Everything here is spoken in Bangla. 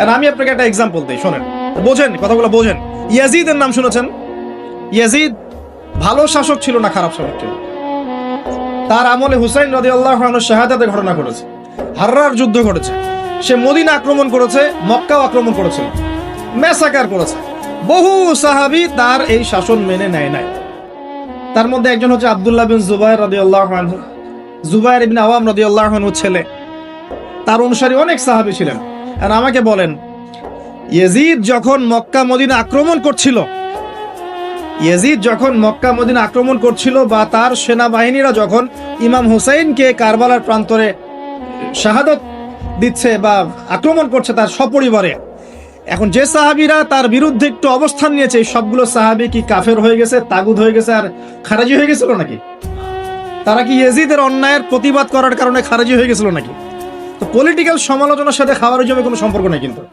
আর আমি আপনাকে একটা এক্সাম্পল দিই, শোনেন, বোঝেন কথাগুলো, বোঝেন। ইয়াজিদের নাম শুনেছেন? ইয়াজিদ ভালো শাসক ছিল না খারাপ শাসক ছিল? তার আমলে হুসাইন রাদিয়াল্লাহু আনহুর শাহাদাতের ঘটনা ঘটেছে, হাররার যুদ্ধ ঘটেছে, সে মদিনা আক্রমণ করেছে, মক্কাও আক্রমণ করেছিল, ম্যাসাকার করেছে। বহু সাহাবী তার এই শাসন মেনে নেয় নাই। তার মধ্যে একজন হচ্ছে আব্দুল্লাহ বিন জুবাইর রাদিয়াল্লাহু আনহু, জুবাইর ইবনে আওয়াম রাদিয়াল্লাহু আনহুর ছেলে। তার অনুসারী অনেক সাহাবী ছিলেন। আর আমাকে বলেন, ইয়াজিদ যখন মক্কা মদিনা আক্রমণ করছিল, ইয়াজিদ যখন মক্কা মদিনা আক্রমণ করছিল বা তার সেনাবাহিনীরা যখন ইমাম হুসাইনকে কারবালার প্রান্তরে শাহাদত দিচ্ছে বা আক্রমণ করছে তার সপরিবারে, এখন যে সাহাবীরা তার বিরুদ্ধে একটু অবস্থান নিয়েছে, এই সবগুলো সাহাবী কি কাফের হয়ে গেছে, তাগুত হয়ে গেছে আর খারেজি হয়ে গেছিল নাকি? তারা কি ইয়াজিদের অন্যায়ের প্রতিবাদ করার কারণে খারেজি হয়ে গেছিল নাকি? তো পলিটিক্যাল সমালোচনার সাথে খাওয়ার জন্য কোনো সম্পর্ক নেই কিন্তু।